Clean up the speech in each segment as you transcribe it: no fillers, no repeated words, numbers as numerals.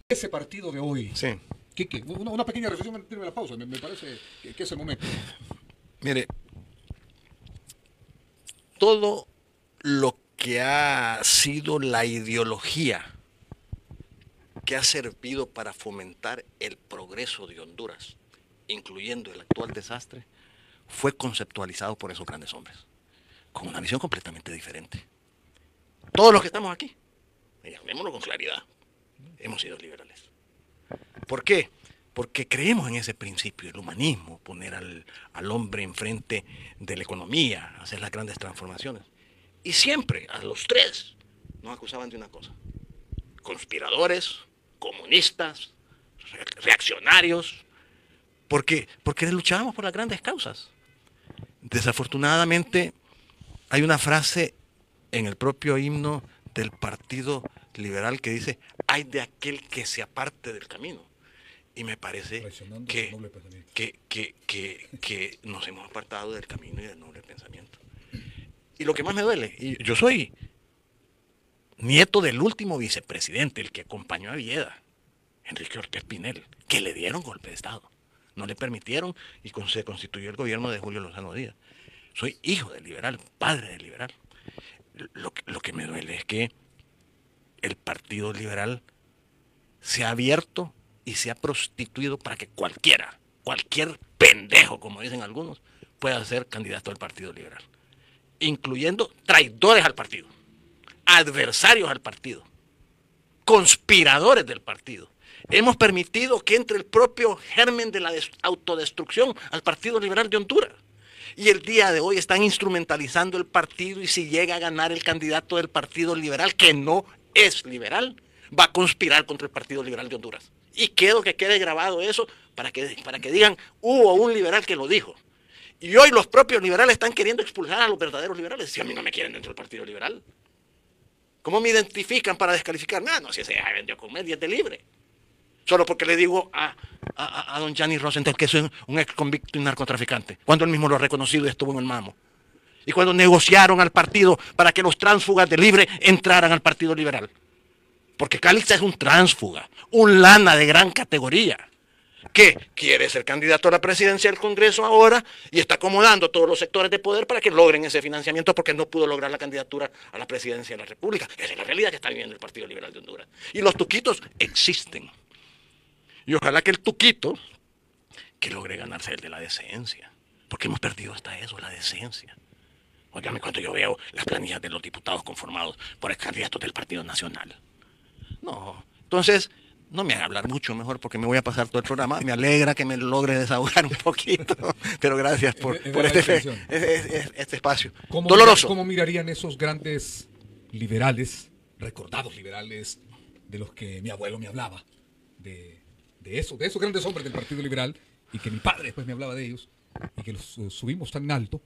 ese partido de hoy, Sí. Quique, una pequeña reflexión antes de la pausa, me parece que es el momento. Mire, todo lo que ha sido la ideología que ha servido para fomentar el progreso de Honduras, incluyendo el actual desastre, fue conceptualizado por esos grandes hombres, con una visión completamente diferente. Todos los que estamos aquí, y hablemoslo con claridad, hemos sido liberales. ¿Por qué? Porque creemos en ese principio, el humanismo, poner al hombre enfrente de la economía, hacer las grandes transformaciones. Y siempre, a los tres, nos acusaban de una cosa: conspiradores, comunistas, reaccionarios, porque luchábamos por las grandes causas. Desafortunadamente, hay una frase en el propio himno del Partido Liberal que dice: "Ay de aquel que se aparte del camino". Y me parece que nos hemos apartado del camino y del noble pensamiento. Y lo que más me duele, y yo soy nieto del último vicepresidente, el que acompañó a Villeda, Enrique Ortiz Pinel, que le dieron golpe de Estado. No le permitieron y se constituyó el gobierno de Julio Lozano Díaz. Soy hijo del liberal, padre del liberal. Lo que me duele es que el Partido Liberal se ha abierto y se ha prostituido para que cualquier pendejo, como dicen algunos, pueda ser candidato al Partido Liberal, incluyendo traidores al partido, adversarios al partido, conspiradores del partido. Hemos permitido que entre el propio germen de la autodestrucción al Partido Liberal de Honduras. Y el día de hoy están instrumentalizando el partido, y si llega a ganar el candidato del Partido Liberal, que no es liberal, va a conspirar contra el Partido Liberal de Honduras. Y quiero que quede grabado eso para que digan: hubo un liberal que lo dijo. Y hoy los propios liberales están queriendo expulsar a los verdaderos liberales. Si a mí no me quieren dentro del Partido Liberal, ¿cómo me identifican para descalificar? No, si ese ya vendió con media de libre. Solo porque le digo a don Gianni Rosenthal que es un ex convicto y narcotraficante, cuando él mismo lo ha reconocido y estuvo en el mamo. Y cuando negociaron al partido para que los tránsfugas de libre entraran al Partido Liberal. Porque Calixa es un tránsfuga, un lana de gran categoría, que quiere ser candidato a la presidencia del Congreso ahora y está acomodando todos los sectores de poder para que logren ese financiamiento, porque no pudo lograr la candidatura a la presidencia de la República. Esa es la realidad que está viviendo el Partido Liberal de Honduras. Y los tuquitos existen. Y ojalá que el tuquito, que logre ganarse el de la decencia, porque hemos perdido hasta eso, la decencia. Óigame, cuando yo veo las planillas de los diputados conformados por candidatos del Partido Nacional. No, entonces no me haga hablar mucho, mejor, porque me voy a pasar todo el programa. Me alegra que me logre desahogar un poquito, pero gracias por este espacio. Doloroso. ¿Cómo mirarían esos grandes liberales, recordados liberales, de los que mi abuelo me hablaba? De esos grandes hombres del Partido Liberal, y que mi padre después me hablaba de ellos, y que los subimos tan alto.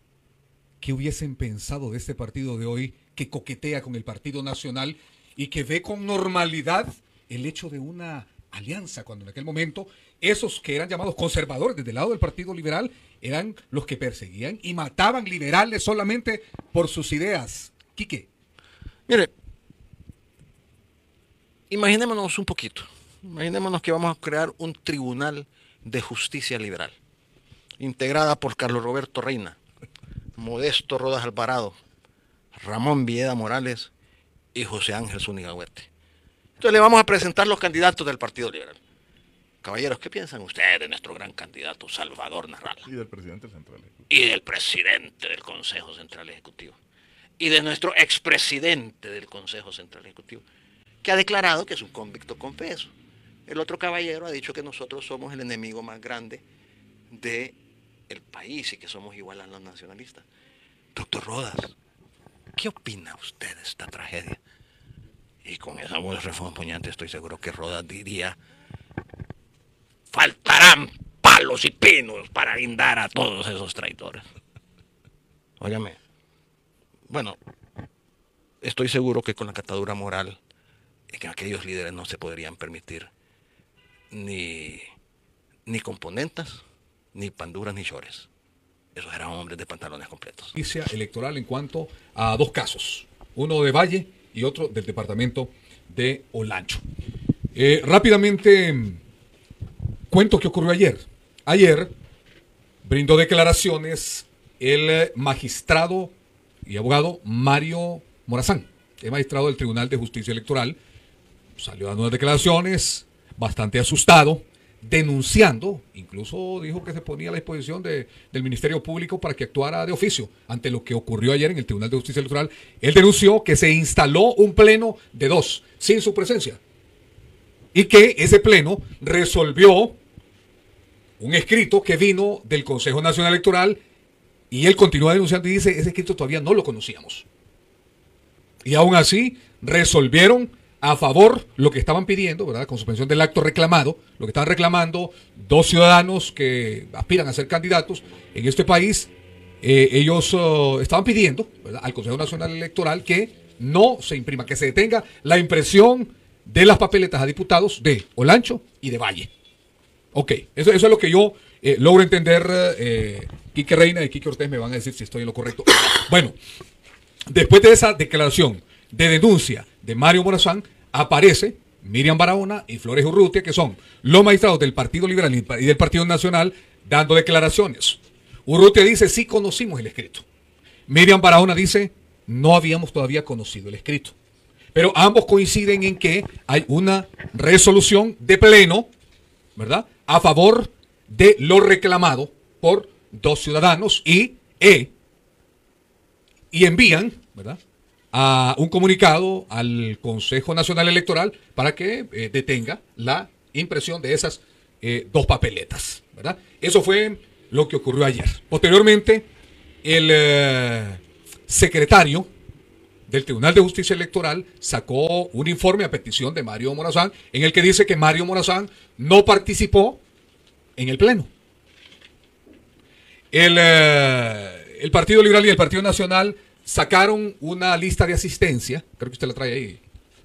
¿Qué hubiesen pensado de este partido de hoy, que coquetea con el Partido Nacional y que ve con normalidad el hecho de una alianza, cuando en aquel momento esos que eran llamados conservadores desde el lado del Partido Liberal eran los que perseguían y mataban liberales solamente por sus ideas? Quique. Mire, imaginémonos un poquito. Imaginémonos que vamos a crear un tribunal de justicia liberal, integrada por Carlos Roberto Reina, Modesto Rodas Alvarado, Ramón Villeda Morales y José Ángel Zúñiga Huete. Entonces le vamos a presentar los candidatos del Partido Liberal. Caballeros, ¿qué piensan ustedes de nuestro gran candidato Salvador Narrala? Y del presidente central ejecutivo. Y del presidente del Consejo Central Ejecutivo. Y de nuestro expresidente del Consejo Central Ejecutivo, que ha declarado que es un convicto confeso. El otro caballero ha dicho que nosotros somos el enemigo más grande del país y que somos igual a los nacionalistas. Doctor Rodas, ¿qué opina usted de esta tragedia? Y con esa voz refunfuñante estoy seguro que Rodas diría: faltarán palos y pinos para guindar a todos esos traidores. Óyame, bueno, estoy seguro que con la catadura moral que aquellos líderes no se podrían permitir ni componentas, ni panduras, ni chores. Esos eran hombres de pantalones completos. Justicia electoral en cuanto a dos casos, uno de Valle y otro del departamento de Olancho. Rápidamente cuento qué ocurrió ayer. Ayer brindó declaraciones el magistrado y abogado Mario Morazán, el magistrado del Tribunal de Justicia Electoral. Salió dando unas declaraciones bastante asustado, denunciando, incluso dijo que se ponía a la disposición del Ministerio Público para que actuara de oficio ante lo que ocurrió ayer en el Tribunal de Justicia Electoral. Él denunció que se instaló un pleno de 2 sin su presencia y que ese pleno resolvió un escrito que vino del Consejo Nacional Electoral, y él continúa denunciando y dice, ese escrito todavía no lo conocíamos. Y aún así resolvieron a favor lo que estaban pidiendo, ¿verdad? Con suspensión del acto reclamado, lo que estaban reclamando 2 ciudadanos que aspiran a ser candidatos en este país. Ellos estaban pidiendo, ¿verdad?, al Consejo Nacional Electoral que no se imprima, que se detenga la impresión de las papeletas a diputados de Olancho y de Valle. Ok, eso es lo que yo logro entender. Quique Reina y Quique Ortiz me van a decir si estoy en lo correcto. Bueno, después de esa declaración de denuncia de Mario Morazán, aparece Miriam Barahona y Flores Urrutia, que son los magistrados del Partido Liberal y del Partido Nacional, dando declaraciones. Urrutia dice, sí conocimos el escrito. Miriam Barahona dice, no habíamos todavía conocido el escrito. Pero ambos coinciden en que hay una resolución de pleno, ¿verdad?, a favor de lo reclamado por 2 ciudadanos y envían, ¿verdad?, a un comunicado al Consejo Nacional Electoral para que detenga la impresión de esas 2 papeletas, ¿verdad? Eso fue lo que ocurrió ayer. Posteriormente, el secretario del Tribunal de Justicia Electoral sacó un informe a petición de Mario Morazán, en el que dice que Mario Morazán no participó en el pleno. El Partido Liberal y el Partido Nacional sacaron una lista de asistencia, creo que usted la trae ahí,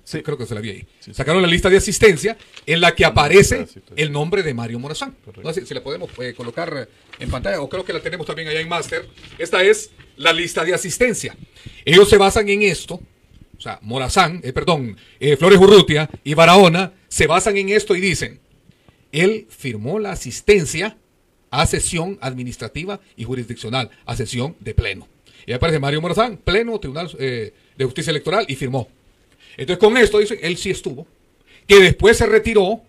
sí, creo que se la vi ahí. Sí, sacaron la lista de asistencia en la que aparece el nombre de Mario Morazán. No sé si la podemos colocar en pantalla, o creo que la tenemos también allá en Máster. Esta es la lista de asistencia. Ellos se basan en esto, o sea, Morazán, Flores Urrutia y Barahona se basan en esto y dicen, él firmó la asistencia a sesión administrativa y jurisdiccional, a sesión de pleno. Y aparece Mario Morazán, pleno Tribunal de Justicia Electoral, y firmó. Entonces con esto dice, él sí estuvo, que después se retiró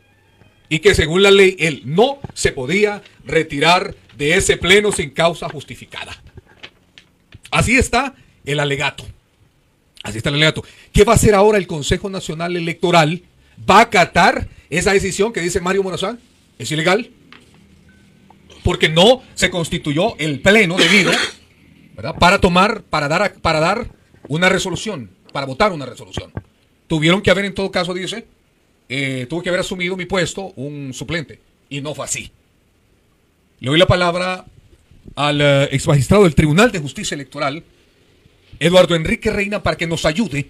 y que según la ley él no se podía retirar de ese pleno sin causa justificada. Así está el alegato. Así está el alegato. ¿Qué va a hacer ahora el Consejo Nacional Electoral? ¿Va a acatar esa decisión que dice Mario Morazán? ¿Es ilegal? Porque no se constituyó el pleno debido, ¿verdad?, para dar una resolución, para votar una resolución. Tuvieron que haber, en todo caso, dice, tuvo que haber asumido mi puesto un suplente, y no fue así. Le doy la palabra al ex magistrado del Tribunal de Justicia Electoral, Eduardo Enrique Reina, para que nos ayude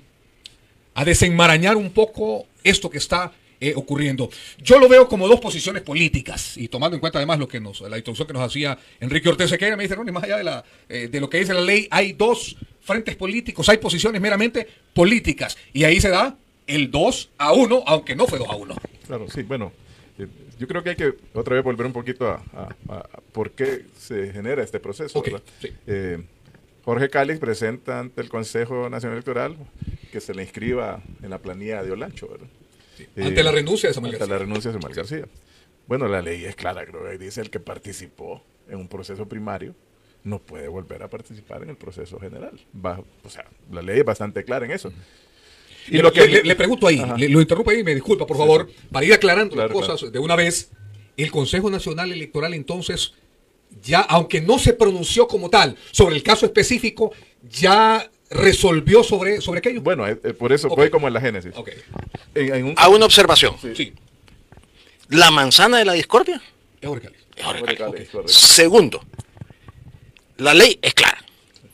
a desenmarañar un poco esto que está ocurriendo. Yo lo veo como 2 posiciones políticas, y tomando en cuenta además la introducción que nos hacía Enrique Ortez Sequeira, me dice, no, ni más allá de lo que dice la ley, hay 2 frentes políticos, hay posiciones meramente políticas, y ahí se da el 2-1, aunque no fue 2-1. Claro, sí, bueno, yo creo que hay que otra vez volver un poquito a por qué se genera este proceso, okay, ¿verdad? Sí. Jorge Calix presenta ante el Consejo Nacional Electoral que se le inscriba en la planilla de Olancho, ¿verdad? Sí. Ante la renuncia de Samuel García. Ante la renuncia de Samuel García. Bueno, la ley es clara, creo que dice el que participó en un proceso primario no puede volver a participar en el proceso general. O sea, la ley es bastante clara en eso. Y le pregunto ahí, lo interrumpo ahí, me disculpa, por favor, sí. Para ir aclarando las cosas de una vez. El Consejo Nacional Electoral, entonces, ya, aunque no se pronunció como tal sobre el caso específico, ya resolvió sobre aquello. Bueno, por eso voy como en la génesis. Okay. Hago una observación. Sí. La manzana de la discordia es Jorge Calix. Okay. Segundo, la ley es clara.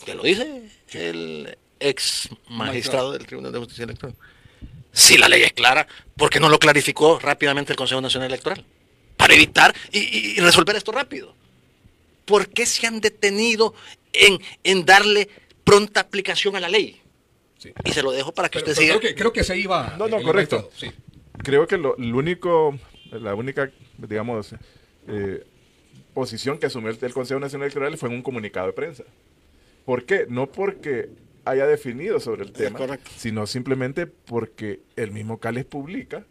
Ya lo dice el ex magistrado del Tribunal de Justicia Electoral. Si la ley es clara, ¿por qué no lo clarificó rápidamente el Consejo Nacional Electoral? Para evitar y resolver esto rápido. ¿Por qué se han detenido en darle pronta aplicación a la ley? Sí. Y se lo dejo para que usted siga. Creo que se iba. No, correcto. Sí. creo que la única, digamos, posición que asumió el Consejo Nacional Electoral fue en un comunicado de prensa. ¿Por qué? No porque haya definido sobre el tema, sino simplemente porque el mismo Cáliz publica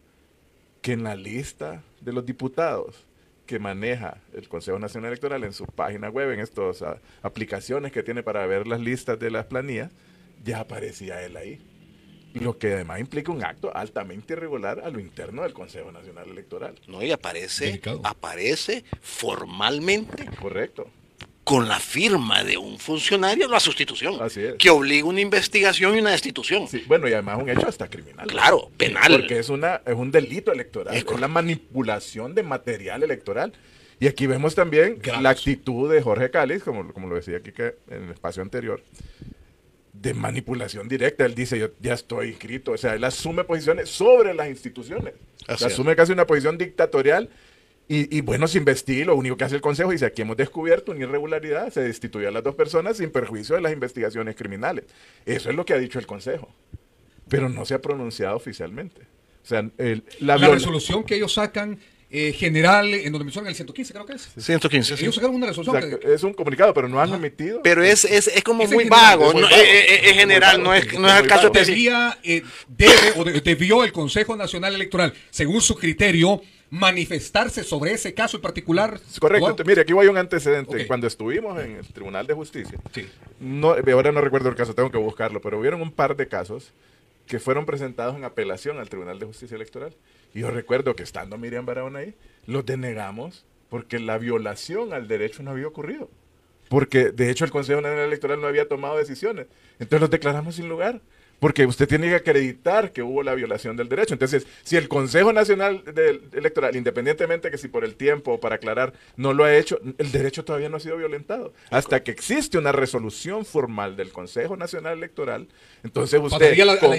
que en la lista de los diputados que maneja el Consejo Nacional Electoral en su página web, en estas aplicaciones que tiene para ver las listas de las planillas, ya aparecía él ahí. Lo que además implica un acto altamente irregular a lo interno del Consejo Nacional Electoral. No, y aparece formalmente. Correcto. Con la firma de un funcionario, la sustitución. Así es. Que obliga una investigación y una destitución. Sí, bueno, y además un hecho hasta criminal. Claro, penal. Porque es un delito electoral, es la manipulación de material electoral. Y aquí vemos también la actitud de Jorge Cáliz, como lo decía aquí en el espacio anterior, de manipulación directa. Él dice, yo ya estoy inscrito. O sea, él asume posiciones sobre las instituciones. Asume casi una posición dictatorial. Y bueno, se investiga, lo único que hace el Consejo dice, aquí hemos descubierto una irregularidad, se destituye a las 2 personas sin perjuicio de las investigaciones criminales. Eso es lo que ha dicho el Consejo, pero no se ha pronunciado oficialmente. O sea, la resolución que ellos sacan general, en donde mencionan el 115, creo que es. 115, Ellos sacaron una resolución. O sea, es un comunicado, pero no han emitido. Pero es como muy vago, es general, no es el caso específico. Debió el Consejo Nacional Electoral, según su criterio, manifestarse sobre ese caso en particular. Correcto. Mire, aquí voy a un antecedente. Okay. Cuando estuvimos en el Tribunal de Justicia, ahora no recuerdo el caso, tengo que buscarlo, pero hubieron un par de casos que fueron presentados en apelación al Tribunal de Justicia Electoral. Y yo recuerdo que estando Miriam Barahona ahí, los denegamos porque la violación al derecho no había ocurrido. Porque, de hecho, el Consejo Nacional Electoral no había tomado decisiones. Entonces los declaramos sin lugar. Porque usted tiene que acreditar que hubo la violación del derecho. Entonces, si el Consejo Nacional Electoral, independientemente que si por el tiempo o para aclarar no lo ha hecho, el derecho todavía no ha sido violentado. Hasta que existe una resolución formal del Consejo Nacional Electoral, entonces usted,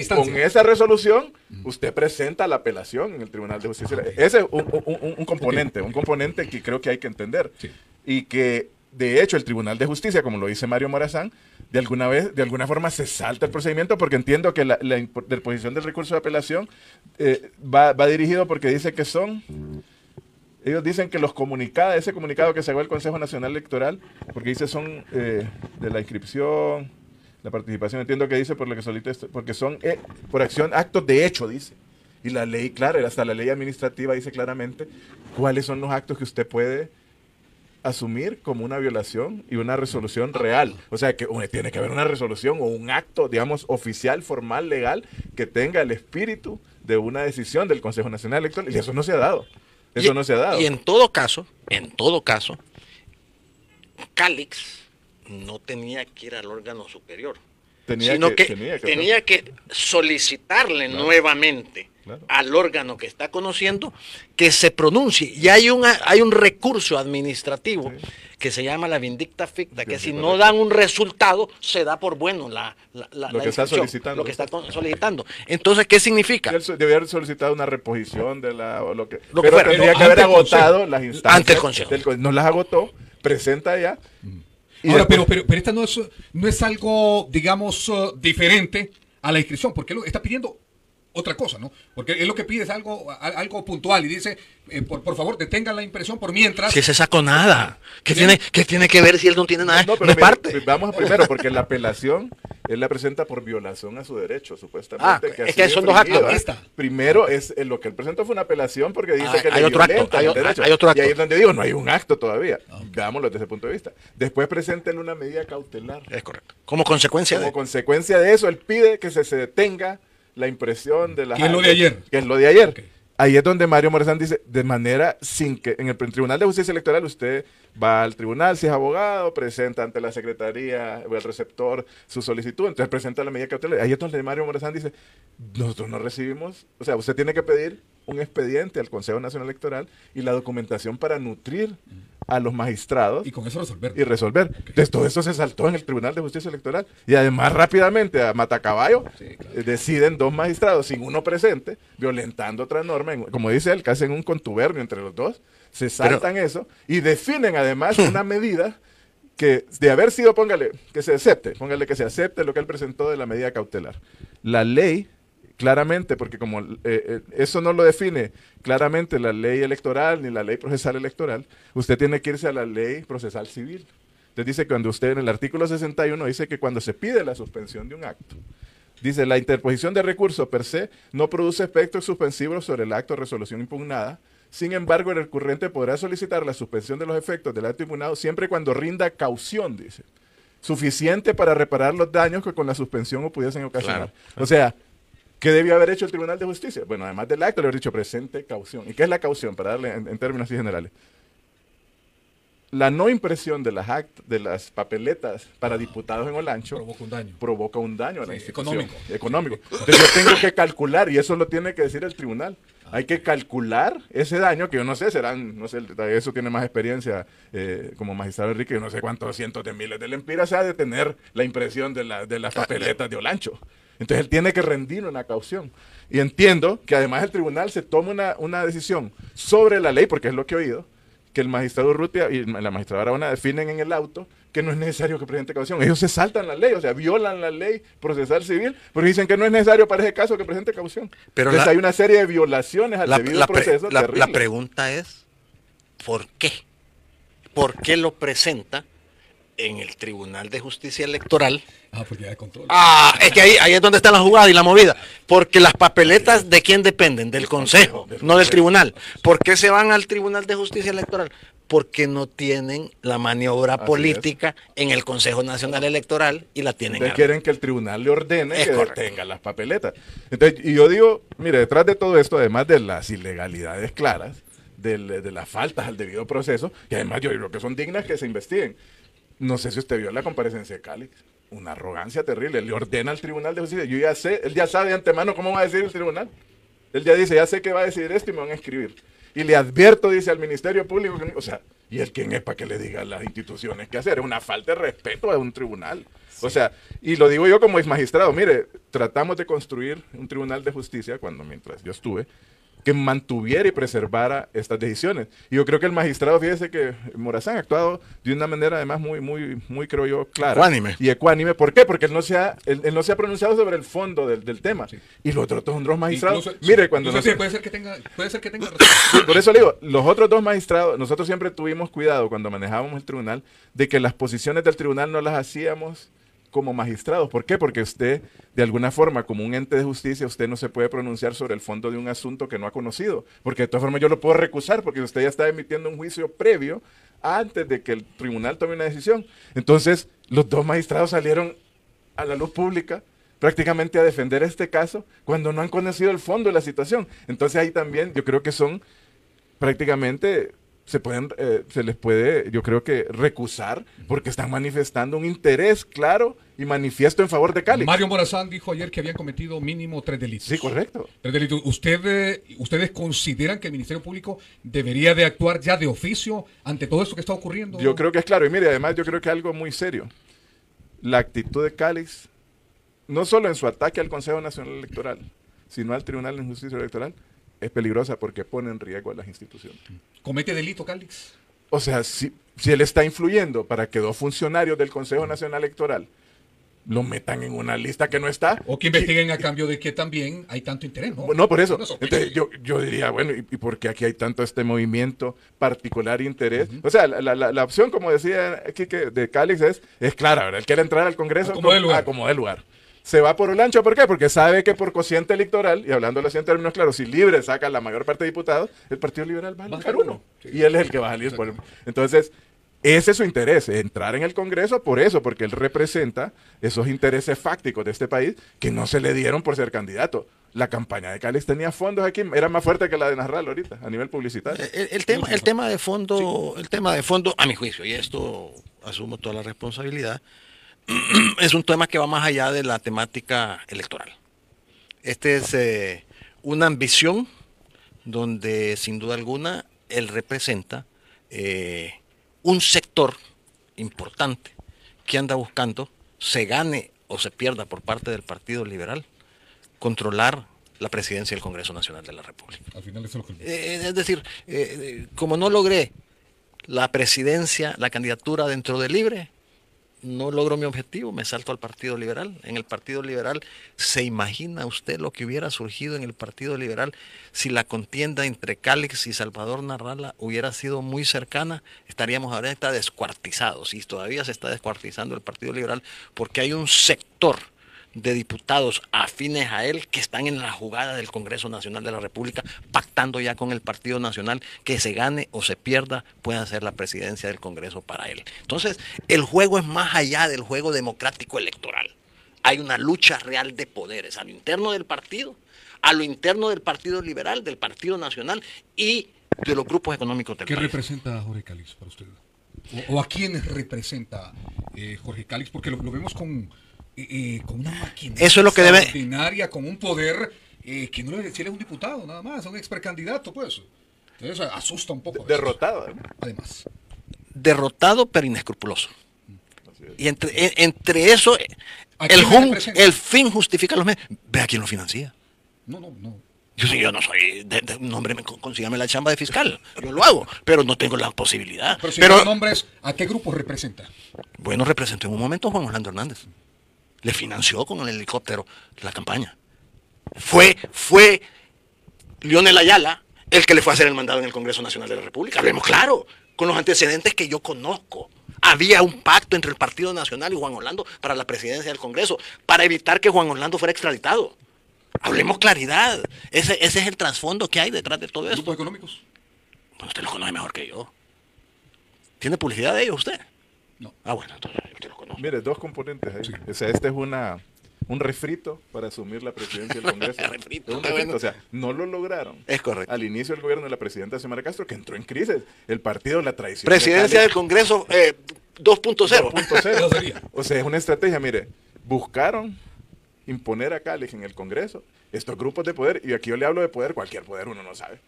con esa resolución, usted presenta la apelación en el Tribunal de Justicia. Ese es un componente que creo que hay que entender. Sí. Y que, de hecho, el Tribunal de Justicia, como lo dice Mario Morazán, de alguna forma se salta el procedimiento, porque entiendo que la interposición del recurso de apelación va dirigido porque dice que ellos dicen que ese comunicado que sacó el Consejo Nacional Electoral, porque dice son de la inscripción, la participación, entiendo que dice por lo que solicita, porque son por acción, actos de hecho, dice. Y la ley, claro, hasta la ley administrativa dice claramente cuáles son los actos que usted puede asumir como una violación y una resolución real. O sea, que tiene que haber una resolución o un acto, digamos, oficial, formal, legal, que tenga el espíritu de una decisión del Consejo Nacional Electoral. Y eso no se ha dado. Y en todo caso, Cáliz no tenía que ir al órgano superior, sino tenía que solicitarle nuevamente al órgano que está conociendo que se pronuncie. Y hay un recurso administrativo que se llama la vindicta ficta, que si no dan un resultado, se da por bueno lo que está solicitando. Entonces, ¿qué significa? Él debería haber solicitado una reposición de pero tendría que haber agotado las instancias ante el Consejo. No las agotó, presenta ya. Ahora, pero esta no es algo, digamos, diferente a la inscripción, porque él está pidiendo otra cosa, ¿no? Porque él lo que pide es algo puntual y dice, por favor, detengan la impresión por mientras. Si se sacó nada, ¿qué tiene que ver si él no tiene nada? No es parte. Vamos primero, porque la apelación, él la presenta por violación a su derecho, supuestamente. Es que son dos actos. Primero, lo que él presentó fue una apelación porque dice que hay otro acto. Hay otro acto. Y ahí es donde digo, no hay un acto todavía. Veámoslo desde ese punto de vista. Después presenta él una medida cautelar. Es correcto. Como consecuencia de eso, él pide que se detenga la impresión de la... Que es lo de ayer. Que es lo de ayer. Okay. Ahí es donde Mario Morazán dice, de manera sin que... En el Tribunal de Justicia Electoral usted va al tribunal, si es abogado, presenta ante la secretaría o el receptor su solicitud, entonces presenta la medida cautelar. Ahí es donde Mario Morazán dice, nosotros no recibimos... O sea, usted tiene que pedir un expediente al Consejo Nacional Electoral y la documentación para nutrir a los magistrados. Y con eso resolver. Okay. Entonces todo eso se saltó en el Tribunal de Justicia Electoral. Y además rápidamente a matacaballo deciden 2 magistrados sin uno presente, violentando otra norma, como dice él, que hacen un contubernio entre los dos, se saltan eso y definen además una medida que de haber sido, póngale que se acepte lo que él presentó de la medida cautelar. La ley claramente, porque como eso no lo define claramente la ley electoral ni la ley procesal electoral, usted tiene que irse a la ley procesal civil. Entonces dice que cuando usted en el artículo 61 dice que cuando se pide la suspensión de un acto, dice la interposición de recurso per se no produce efectos suspensivos sobre el acto de resolución impugnada. Sin embargo, el recurrente podrá solicitar la suspensión de los efectos del acto impugnado siempre y cuando rinda caución, dice, suficiente para reparar los daños que con la suspensión pudiesen ocasionar. Claro. O sea, ¿qué debió haber hecho el Tribunal de Justicia? Bueno, además del acto, le habría dicho presente caución. ¿Y qué es la caución? Para darle en términos así generales. La no impresión de las papeletas para diputados en Olancho provoca un daño a la institución. Económico. Entonces yo tengo que calcular, y eso lo tiene que decir el tribunal. Hay que calcular ese daño, que yo no sé, eso tiene más experiencia como magistrado Enrique, yo no sé cuántos cientos de miles de lempiras se ha de tener la impresión de las papeletas de Olancho. Entonces él tiene que rendir una caución. Y entiendo que además el tribunal se toma una decisión sobre la ley, porque es lo que he oído, que el magistrado Urrutia y la magistrada Barahona definen en el auto que no es necesario que presente caución. Ellos se saltan la ley, o sea, violan la ley procesal civil, porque dicen que no es necesario para ese caso que presente caución. Pero entonces hay una serie de violaciones al debido proceso. La pregunta es, ¿por qué? ¿Por qué lo presenta en el Tribunal de Justicia Electoral? Porque ya hay control. Es que ahí es donde está la jugada y la movida. Porque las papeletas, ¿de quién dependen? Del Consejo, no del Tribunal. ¿Por qué se van al Tribunal de Justicia Electoral? Porque no tienen la maniobra política en el Consejo Nacional Electoral y la tienen. Entonces quieren que el tribunal le ordene que detenga las papeletas. Entonces, y yo digo, mire, detrás de todo esto, además de las ilegalidades claras, de las faltas al debido proceso, y además yo creo que son dignas que se investiguen. No sé si usted vio la comparecencia de Calix. Una arrogancia terrible. Le ordena al Tribunal de Justicia. Yo ya sé, él ya sabe de antemano cómo va a decir el tribunal. Él ya dice, ya sé que va a decidir esto y me van a escribir. Y le advierto, dice al Ministerio Público, o sea, ¿y él quién es para que le diga a las instituciones qué hacer? Es una falta de respeto a un tribunal. Sí. O sea, y lo digo yo como ex magistrado, mire, tratamos de construir un tribunal de justicia mientras yo estuve, que mantuviera y preservara estas decisiones. Y yo creo que el magistrado, fíjese que Morazán ha actuado de una manera además muy creo yo, clara. Ecuánime. Y ecuánime. ¿Por qué? Porque él no se ha pronunciado sobre el fondo del tema. Sí. Y los otros dos magistrados, incluso, mire, cuando puede ser que tenga sí, por eso le digo, los otros dos magistrados, nosotros siempre tuvimos cuidado cuando manejábamos el tribunal, de que las posiciones del tribunal no las hacíamos como magistrados. ¿Por qué? Porque usted, de alguna forma, como un ente de justicia, usted no se puede pronunciar sobre el fondo de un asunto que no ha conocido. Porque de todas formas yo lo puedo recusar, porque usted ya está emitiendo un juicio previo antes de que el tribunal tome una decisión. Entonces, los dos magistrados salieron a la luz pública prácticamente a defender este caso cuando no han conocido el fondo de la situación. Entonces ahí también yo creo que son prácticamente... se les puede, yo creo que recusar, porque están manifestando un interés claro y manifiesto en favor de Cali. Mario Morazán dijo ayer que habían cometido mínimo 3 delitos. Sí, correcto. 3 delitos. ¿Ustedes consideran que el Ministerio Público debería de actuar ya de oficio ante todo esto que está ocurriendo? Yo creo que es claro. Y mire, además yo creo que algo muy serio. La actitud de Calix, no solo en su ataque al Consejo Nacional Electoral, sino al Tribunal de Justicia Electoral, es peligrosa porque pone en riesgo a las instituciones. ¿Comete delito, Calix? O sea, si él está influyendo para que 2 funcionarios del Consejo Nacional Electoral lo metan en una lista que no está. O que investiguen a cambio de que también hay tanto interés, ¿no? No, por eso. Entonces, yo diría, bueno, ¿y por qué aquí hay tanto este movimiento particular interés? O sea, la opción, como decía aquí, de Calix es clara, ¿verdad? Él quiere entrar al Congreso como de lugar. Se va por Olancho, ¿por qué? Porque sabe que por cociente electoral, y hablándolo así en términos claros, si Libre saca la mayor parte de diputados, el Partido Liberal va a sacar uno. Sí. Y él es el que va a salir. Entonces, ese es su interés, entrar en el Congreso por eso, porque él representa esos intereses fácticos de este país que no se le dieron por ser candidato. La campaña de Calix tenía fondos aquí, era más fuerte que la de Narral ahorita, a nivel publicitario. El tema de fondo, a mi juicio, y esto asumo toda la responsabilidad, es un tema que va más allá de la temática electoral. Este es una ambición donde sin duda alguna él representa un sector importante que anda buscando, se gane o se pierda por parte del Partido Liberal, controlar la presidencia del Congreso Nacional de la República. Al final eso es lo que... es decir, como no logré la presidencia, la candidatura dentro de Libre, no logro mi objetivo, me salto al Partido Liberal. En el Partido Liberal, ¿se imagina usted lo que hubiera surgido en el Partido Liberal si la contienda entre Cálix y Salvador Narrala hubiera sido muy cercana? Estaríamos ahorita descuartizados, y todavía se está descuartizando el Partido Liberal porque hay un sector de diputados afines a él que están en la jugada del Congreso Nacional de la República, pactando ya con el Partido Nacional que se gane o se pierda, pueda ser la presidencia del Congreso para él. Entonces, el juego es más allá del juego democrático electoral. Hay una lucha real de poderes a lo interno del partido, a lo interno del Partido Liberal, del Partido Nacional y de los grupos económicos del ¿Qué país. representa Jorge Cálix para usted? ¿O a quiénes representa Jorge Cálix? Porque lo vemos con una máquina Eso es lo que debe extraordinaria, con un poder que no le, si él es un diputado, nada más, un ex precandidato, pues. Entonces asusta un poco. Derrotado. Además. Derrotado pero inescrupuloso. Y entre eso, el fin justifica los medios. Vea quién lo financia. No. Yo no soy, nombre, consígame la chamba de fiscal, yo lo hago, pero no tengo la posibilidad. Pero si los nombres, ¿a qué grupo representa? Bueno, representó en un momento a Juan Orlando Hernández. Le financió con el helicóptero la campaña. Fue Leonel Ayala el que le fue a hacer el mandado en el Congreso Nacional de la República. Hablemos claro, con los antecedentes que yo conozco. Había un pacto entre el Partido Nacional y Juan Orlando para la presidencia del Congreso, para evitar que Juan Orlando fuera extraditado. Hablemos claridad. Ese es el trasfondo que hay detrás de todo esto. ¿Grupos económicos? Bueno, usted los conoce mejor que yo. ¿Tiene publicidad de ellos usted? No. Ah, bueno, entonces usted los conoce. Mire, dos componentes ahí. Sí. O sea, este es un refrito para asumir la presidencia del Congreso. refrito, o sea, no lo lograron. Es correcto. Al inicio del gobierno de la presidenta Xiomara Castro, que entró en crisis. El partido la traicionó. Presidencia del Congreso 2.0. O sea, es una estrategia, mire, buscaron imponer a Cálix en el Congreso estos grupos de poder, y aquí yo le hablo de poder, cualquier poder uno no sabe.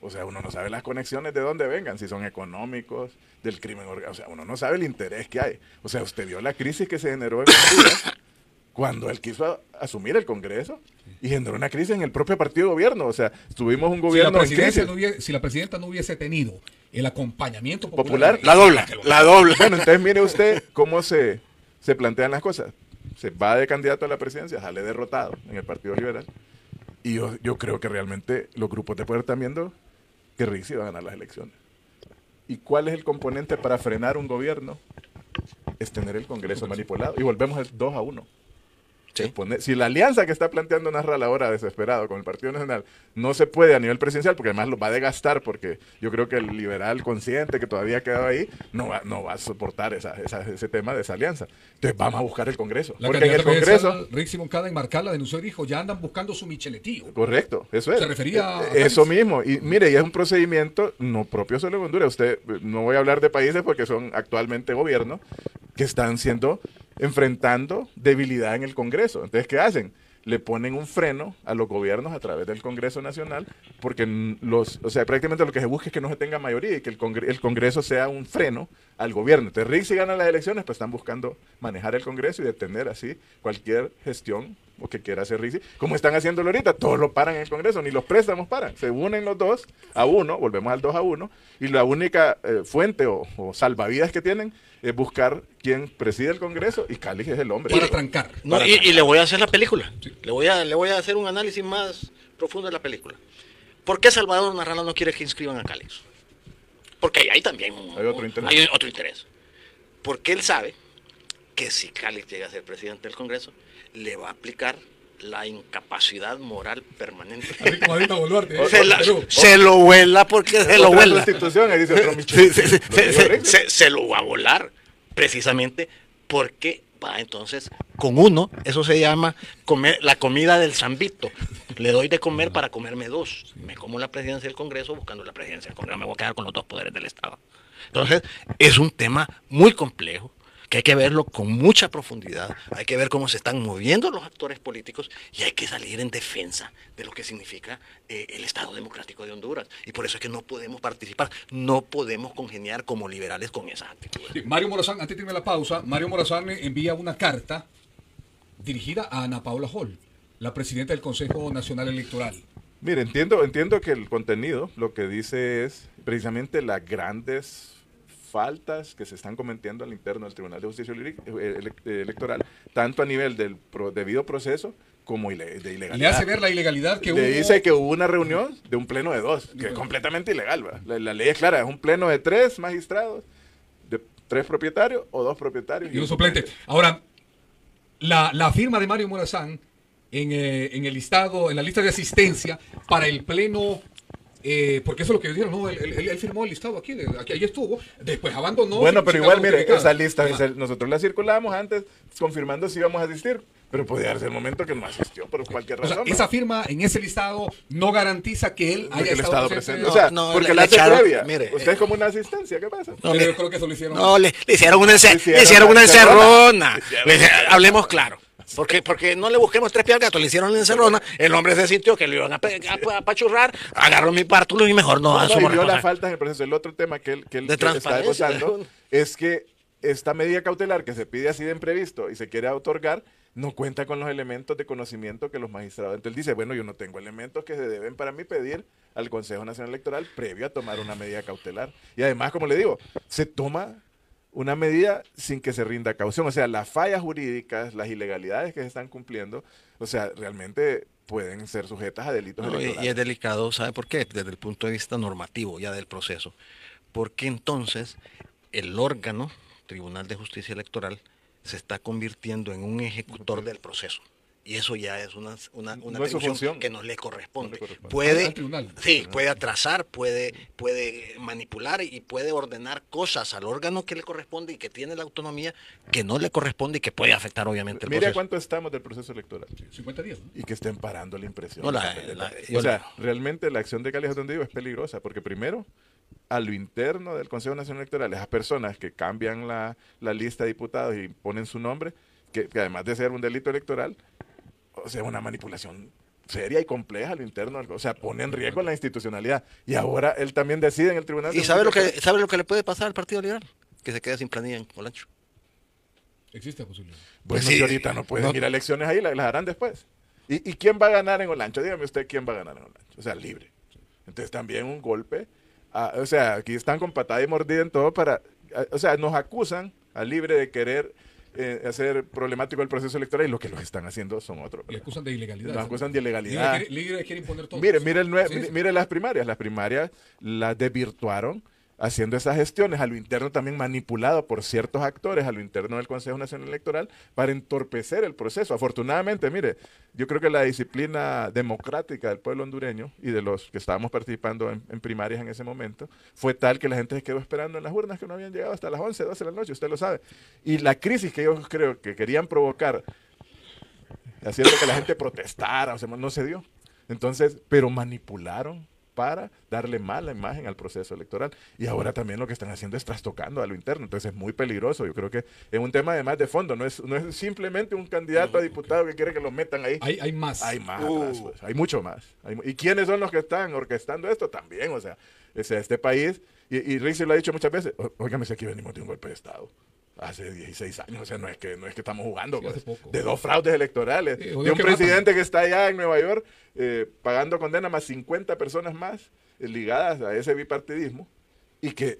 O sea, uno no sabe las conexiones de dónde vengan, si son económicos, del crimen organizado, o sea, uno no sabe el interés que hay. O sea, usted vio la crisis que se generó en Honduras cuando él quiso asumir el Congreso y generó una crisis en el propio partido de gobierno. O sea, tuvimos un gobierno en crisis. Si la presidenta no hubiese tenido el acompañamiento popular, la dobla. Bueno, entonces mire usted cómo se plantean las cosas. Se va de candidato a la presidencia, sale derrotado en el Partido Liberal. Y yo creo que realmente los grupos de poder están viendo que Rixi va a ganar las elecciones. ¿Y cuál es el componente para frenar un gobierno? Es tener el Congreso manipulado. Y volvemos al 2-1. Sí. Si la alianza que está planteando Narral ahora desesperado con el Partido Nacional no se puede a nivel presidencial, porque además lo va a desgastar, porque yo creo que el liberal consciente que todavía ha quedado ahí no va a soportar ese tema de esa alianza. Entonces vamos a buscar el Congreso. Porque en el Congreso, Rixi Moncada en Marcala denunció y dijo, ya andan buscando su micheletío. Correcto, eso es. Se refería a eso mismo. Y mire, y es un procedimiento no propio solo en Honduras. Usted, no voy a hablar de países porque son actualmente gobiernos que están enfrentando debilidad en el Congreso. Entonces, ¿qué hacen? Le ponen un freno a los gobiernos a través del Congreso Nacional, porque prácticamente lo que se busca es que no se tenga mayoría y que el Congreso sea un freno al gobierno. Entonces, Rixi gana las elecciones, pues están buscando manejar el Congreso y detener así cualquier gestión o que quiera hacer Rixi. Como están haciéndolo ahorita, todos lo paran en el Congreso, ni los préstamos paran. Se unen los 2-1, volvemos al 2-1, y la única fuente o salvavidas que tienen es buscar quién preside el Congreso, y Cálix es el hombre. Para trancar. No, y le voy a hacer la película. Sí. Le voy a hacer un análisis más profundo de la película. ¿Por qué Salvador Narrala no quiere que inscriban a Cálix? Porque ahí también hay otro interés. Porque él sabe que si Cálix llega a ser presidente del Congreso, le va a aplicar la incapacidad moral permanente. Así como ahorita Boluarte, se lo vuela porque se lo vuela. Dice otro se lo va a volar precisamente porque va entonces con uno. Eso se llama la comida del zambito. Le doy de comer para comerme dos. Me como la presidencia del Congreso buscando la presidencia del Congreso. Me voy a quedar con los dos poderes del Estado. Entonces es un tema muy complejo, que hay que verlo con mucha profundidad, hay que ver cómo se están moviendo los actores políticos y hay que salir en defensa de lo que significa el Estado Democrático de Honduras. Y por eso es que no podemos participar, no podemos congeniar como liberales con esas actitudes. Sí, Mario Morazán, antes de irme a la pausa, Mario Morazán envía una carta dirigida a Ana Paula Hall, la presidenta del Consejo Nacional Electoral. Mire, entiendo que el contenido lo que dice es precisamente las grandes faltas que se están cometiendo al interno del Tribunal de Justicia Electoral, tanto a nivel del debido proceso como de ilegalidad. Le hace ver la ilegalidad que hubo. Le dice que hubo una reunión de un pleno de 2, que es completamente ilegal. La ley es clara, es un pleno de 3 magistrados, de 3 propietarios o 2 propietarios. Y un suplente. Ahora, la firma de Mario Morazán en el listado, en la lista de asistencia para el pleno, porque eso es lo que dijeron, no, él firmó el listado aquí estuvo, después abandonó. Bueno, pero igual, mire, esa lista, nosotros la circulábamos antes confirmando si íbamos a asistir, pero podía darse el momento que no asistió por cualquier razón. O sea, esa firma en ese listado no garantiza que él haya estado presente. O sea, porque la hace previa. Mire, usted es como una asistencia, ¿qué pasa? No, yo creo que eso lo hicieron. No, le hicieron una encerrona. Hablemos claro. Porque no le busquemos 3 pies al gato, le hicieron la encerrona, el hombre se sintió que le iban a apachurrar, agarró mi pártulo y mejor no y vio las faltas en el proceso. El otro tema que él está esbozando es que esta medida cautelar que se pide así de imprevisto y se quiere otorgar, no cuenta con los elementos de conocimiento que los magistrados. Entonces él dice, bueno, yo no tengo elementos que se deben para mí pedir al Consejo Nacional Electoral previo a tomar una medida cautelar. Y además, como le digo, se toma una medida sin que se rinda caución. O sea, las fallas jurídicas, las ilegalidades que se están cumpliendo, o sea, realmente pueden ser sujetas a delitos electorales. Y es delicado, ¿sabe por qué? Desde el punto de vista normativo ya del proceso. Porque entonces el órgano, Tribunal de Justicia Electoral, se está convirtiendo en un ejecutor del proceso. Y eso ya es una atribución que no le corresponde. Puede atrasar, puede manipular y puede ordenar cosas al órgano que le corresponde y que tiene la autonomía que no le corresponde y que puede afectar obviamente el proceso. Mira cuánto estamos del proceso electoral. 50 días. ¿No? Y que estén parando la impresión. No, realmente la acción de Cali, donde digo, es peligrosa, porque primero, a lo interno del Consejo Nacional Electoral, esas personas que cambian la lista de diputados y ponen su nombre, que además de ser un delito electoral, o sea, una manipulación seria y compleja a lo interno, o sea, pone en riesgo la institucionalidad. Y ahora él también decide en el tribunal. ¿Y sabe lo que le puede pasar al Partido Liberal? Que se quede sin planilla en Olancho. ¿Existe la posibilidad? Pues sí, ahorita no pueden ir a elecciones ahí, las harán después. ¿Y quién va a ganar en Olancho? Dígame usted quién va a ganar en Olancho. O sea, libre. Entonces también un golpe. O sea, aquí están con patada y mordida en todo o sea, nos acusan a Libre de querer hacer problemático el proceso electoral y lo que los están haciendo son otros. Le acusan de ilegalidad. Nos acusan de ilegalidad. Libre quiere imponer todo. Mire las primarias. Las primarias las desvirtuaron haciendo esas gestiones a lo interno, también manipulado por ciertos actores a lo interno del Consejo Nacional Electoral para entorpecer el proceso. Afortunadamente, mire, yo creo que la disciplina democrática del pueblo hondureño y de los que estábamos participando en primarias en ese momento fue tal que la gente se quedó esperando en las urnas que no habían llegado hasta las 11, 12 de la noche, usted lo sabe. Y la crisis que yo creo que querían provocar, haciendo que la gente protestara, o sea, no se dio. Entonces, pero manipularon para darle mala imagen al proceso electoral. Y ahora también lo que están haciendo es trastocando a lo interno. Entonces es muy peligroso. Yo creo que es un tema además de fondo. No es simplemente un candidato a diputado que quiere que lo metan ahí. Hay más. Hay más atrás, pues. Hay mucho más. ¿Y quiénes son los que están orquestando esto? También, o sea, este país, y Rixi lo ha dicho muchas veces, óigame, si aquí venimos de un golpe de Estado. Hace 16 años, o sea, no es que estamos jugando, pues, de 2 fraudes electorales, de un presidente que está allá en Nueva York pagando condena más 50 personas más ligadas a ese bipartidismo y que,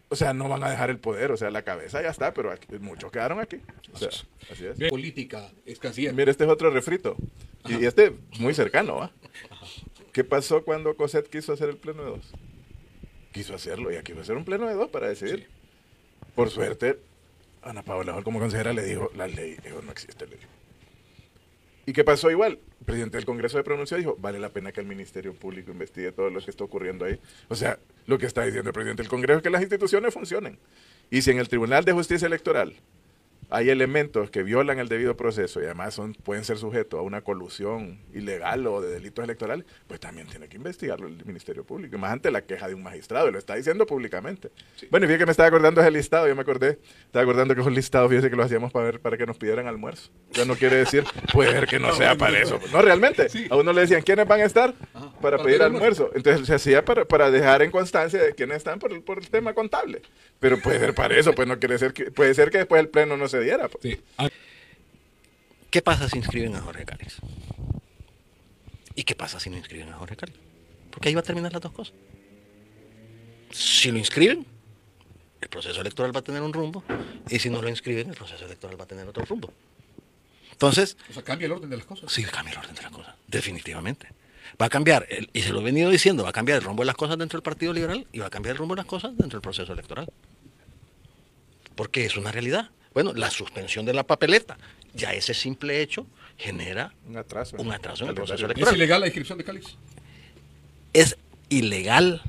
o sea, no van a dejar el poder, o sea, la cabeza ya está, pero muchos quedaron aquí. O sea, así es. Política, es canciller. Mire, este es otro refrito, y este muy cercano, ¿va? ¿Qué pasó cuando Cosette quiso hacer el pleno de 2? Quiso hacerlo, y quiso hacer un pleno de 2 para decidir. Sí. Por suerte, Ana Paola Hall como consejera le dijo, la ley, no existe ley. ¿Y qué pasó igual? El presidente del Congreso de pronunció y dijo, vale la pena que el Ministerio Público investigue todo lo que está ocurriendo ahí. O sea, lo que está diciendo el presidente del Congreso es que las instituciones funcionen. Y si en el Tribunal de Justicia Electoral hay elementos que violan el debido proceso y además pueden ser sujetos a una colusión ilegal o de delitos electorales, pues también tiene que investigarlo el Ministerio Público, y más ante la queja de un magistrado, y lo está diciendo públicamente. Sí. Bueno, y fíjate que me estaba acordando de ese listado, yo me acordé, estaba acordando que fue un listado, fíjese que lo hacíamos para que nos pidieran almuerzo. Ya no quiere decir, puede ser que no sea para eso. No, realmente, sí. A uno le decían, ¿quiénes van a estar? Para pedir almuerzo. Entonces se hacía para dejar en constancia de quiénes están por el tema contable. Pero puede ser para eso, pues no quiere ser que, puede ser que después el pleno no se diera. Pues. Sí. ¿Qué pasa si inscriben a Jorge Cáliz? ¿Y qué pasa si no inscriben a Jorge Cáliz? Porque ahí va a terminar las dos cosas. Si lo inscriben, el proceso electoral va a tener un rumbo, y si no lo inscriben, el proceso electoral va a tener otro rumbo. Entonces... O sea, cambia el orden de las cosas. Sí, cambia el orden de las cosas, definitivamente. Va a cambiar, y se lo he venido diciendo, va a cambiar el rumbo de las cosas dentro del Partido Liberal y va a cambiar el rumbo de las cosas dentro del proceso electoral. Porque es una realidad. Bueno, la suspensión de la papeleta, ya ese simple hecho genera un atraso en el proceso electoral. ¿Es ilegal la inscripción de Calix? Es ilegal,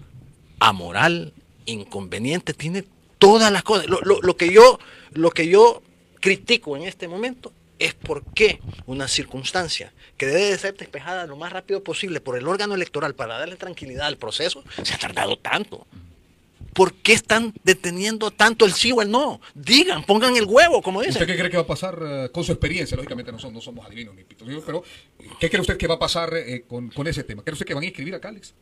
amoral, inconveniente, tiene todas las cosas. Lo que yo critico en este momento es por qué una circunstancia que debe de ser despejada lo más rápido posible por el órgano electoral para darle tranquilidad al proceso, se ha tardado tanto. ¿Por qué están deteniendo tanto el sí o el no? Digan, pongan el huevo, como dicen. ¿Usted qué cree que va a pasar con su experiencia? Lógicamente no somos adivinos ni pitos, pero ¿qué cree usted que va a pasar con ese tema? ¿Cree usted que van a inscribir a Calix?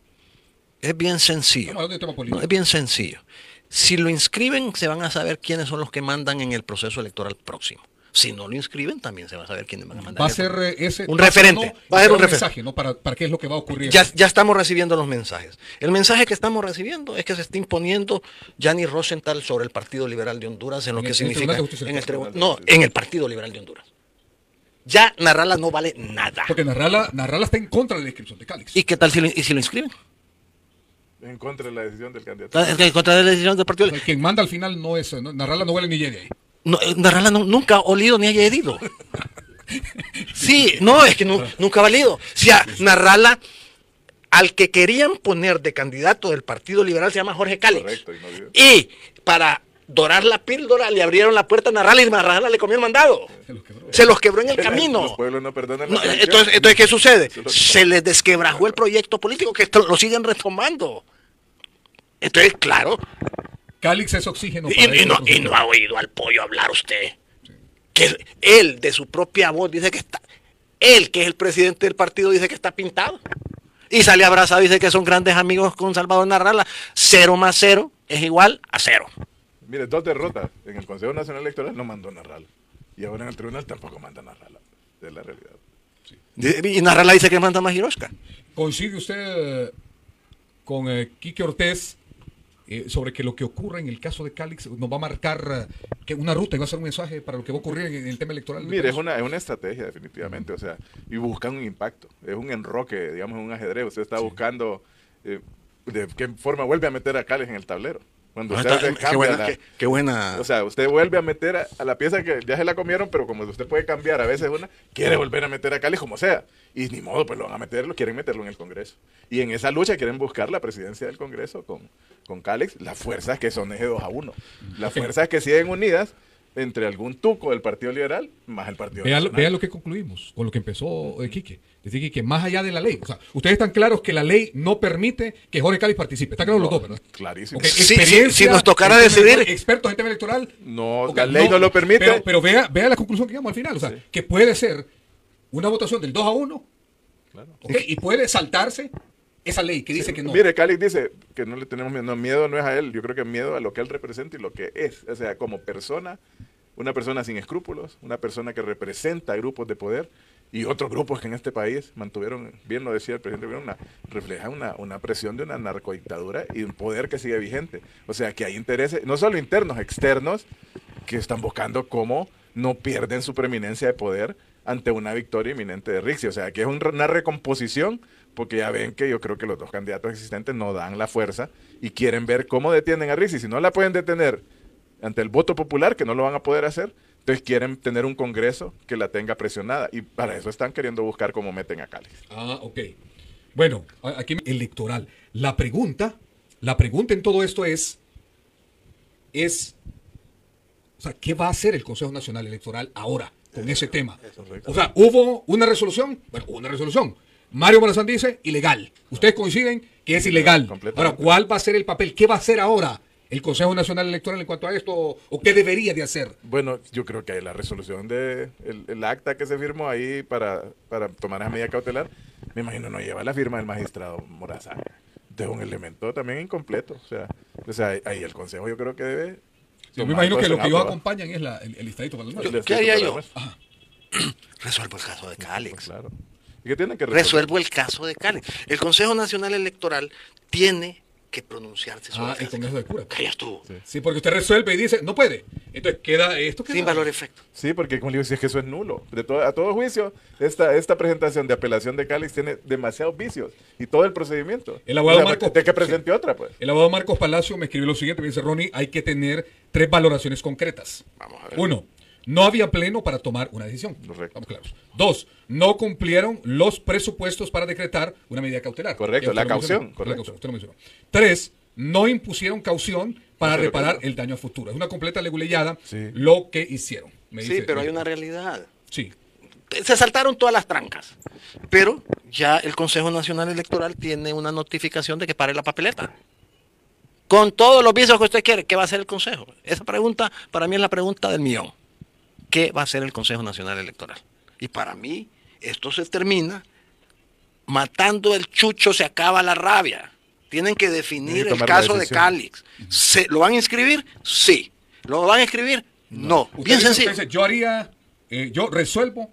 Es bien sencillo. No, es bien sencillo. Si lo inscriben, se van a saber quiénes son los que mandan en el proceso electoral próximo. Si no lo inscriben, también se va a saber quiénes van a mandar. Va a ser ese un referente. Va a ser un mensaje, ¿no? ¿Para qué es lo que va a ocurrir? Ya estamos recibiendo los mensajes. El mensaje que estamos recibiendo es que se está imponiendo Gianni Rosenthal sobre el Partido Liberal de Honduras en lo que significa en el Partido Liberal de Honduras. Ya Narrala no vale nada. Porque Narrala está en contra de la inscripción de Calix. ¿Y qué tal si lo inscriben? En contra de la decisión del candidato. En contra de la decisión del partido. Quien manda al final no es. Narrala no huele ni llegue ahí. No, Narrala nunca ha olido ni haya herido. Sí, no, es que nunca ha valido. Si a Narrala, al que querían poner de candidato del Partido Liberal, se llama Jorge Calix. Correcto, y para dorar la píldora le abrieron la puerta a Narrala y Narrala le comió el mandado. Se los quebró en el camino. Los pueblos no perdonan. Entonces, ¿qué sucede? Se les desquebrajó el proyecto político que lo siguen retomando. Entonces, claro. Calix es oxígeno. Y no ha oído al pollo hablar usted. Sí. Que él, de su propia voz, dice que está. Él, que es el presidente del partido, dice que está pintado. Y sale abrazado y dice que son grandes amigos con Salvador Narrala. 0 más 0 es igual a 0. Mire, 2 derrotas. En el Consejo Nacional Electoral no mandó Narrala. Y ahora en el tribunal tampoco manda Narrala. Es la realidad. Sí. Y Narrala dice que manda Majiroska. ¿Coincide usted con Quique Ortiz sobre que lo que ocurre en el caso de Calix nos va a marcar una ruta y va a ser un mensaje para lo que va a ocurrir en el tema electoral? Mire, es una estrategia definitivamente, o sea, y buscan un impacto, es un enroque, digamos, un ajedrez. Usted está buscando de qué forma vuelve a meter a Calix en el tablero. Cuando qué buena. O sea, usted vuelve a meter a la pieza que ya se la comieron, pero como usted puede cambiar a veces quiere volver a meter a Calix como sea. Y ni modo, pues lo van a meterlo, quieren meterlo en el Congreso. Y en esa lucha quieren buscar la presidencia del Congreso con Calix, las fuerzas que son eje 2-1. Las fuerzas que siguen unidas entre algún tuco del Partido Liberal más el Partido Nacional. Vea lo que concluimos, con lo que empezó Quique. Decir que más allá de la ley, o sea, ustedes están claros que la ley no permite que Jorge Calix participe. Está claro los dos, ¿verdad? Clarísimo. Okay, si nos tocara decidir. Expertos en tema electoral. No, la ley no lo permite. Pero vea la conclusión que llegamos al final. O sea, que puede ser una votación del 2-1. Claro. Okay, y puede saltarse esa ley que dice que no. Mire, Calix dice que no le tenemos miedo. No, miedo no es a él. Yo creo que miedo a lo que él representa y lo que es. O sea, como persona, una persona sin escrúpulos, una persona que representa grupos de poder y otros grupos que en este país mantuvieron, bien lo decía el presidente, refleja una presión de una narcodictadura y un poder que sigue vigente. O sea, que hay intereses, no solo internos, externos, que están buscando cómo no pierden su preeminencia de poder ante una victoria inminente de Rixi. O sea, que es una recomposición, porque ya ven que yo creo que los dos candidatos existentes no dan la fuerza y quieren ver cómo detienen a Rixi. Si no la pueden detener ante el voto popular, que no lo van a poder hacer, entonces quieren tener un Congreso que la tenga presionada. Y para eso están queriendo buscar cómo meten a Calix. Ah, ok. Bueno, aquí electoral. La pregunta en todo esto es, o sea, ¿qué va a hacer el Consejo Nacional Electoral ahora con ese tema? O sea, ¿hubo una resolución? Bueno, hubo una resolución. Mario Morazán dice, ilegal. Ustedes coinciden que es ilegal. Ahora, ¿cuál va a ser el papel? ¿Qué va a hacer ahora el Consejo Nacional Electoral en cuanto a esto? ¿O qué debería de hacer? Bueno, yo creo que la resolución el acta que se firmó ahí para tomar esa medida cautelar, me imagino no lleva la firma del magistrado Morazán. Entonces es un elemento también incompleto. O sea, ahí el Consejo yo creo que debe... Yo me imagino que lo que ellos acompañan es el listadito para la noche. ¿Qué haría yo? Resuelvo el caso de Calix. Claro. ¿Y qué tienen que resuelvo el caso de Calix. El Consejo Nacional Electoral tiene que pronunciarse sobre el Congreso de Cura. Callas tú. Sí, porque usted resuelve y dice, no puede. Entonces queda esto. Sin valor efecto. Sí, porque como le digo, si es que eso es nulo. A todo juicio, esta presentación de apelación de Calix tiene demasiados vicios. Y todo el procedimiento. El abogado Marcos, de que presente otra, pues. El abogado Marcos Palacio me escribió lo siguiente, me dice, Ronnie, hay que tener 3 valoraciones concretas. Vamos a ver. 1, no había pleno para tomar una decisión. Correcto. Vamos claros. 2, no cumplieron los presupuestos para decretar una medida cautelar. Correcto, la caución. Correcto. La caución, usted lo mencionó. 3, no impusieron caución para reparar el daño a futuro. Es una completa leguleyada lo que hicieron. Sí, pero hay una realidad. Sí. Se saltaron todas las trancas, pero ya el Consejo Nacional Electoral tiene una notificación de que pare la papeleta. Con todos los vicios que usted quiere, ¿qué va a hacer el Consejo? Esa pregunta para mí es la pregunta del millón. ¿Qué va a hacer el Consejo Nacional Electoral? Y para mí esto se termina matando el chucho, se acaba la rabia. Tienen que definir el caso de Calix. ¿Lo van a inscribir? Sí. ¿Lo van a escribir? No. Bien sencillo. Usted dice, yo resuelvo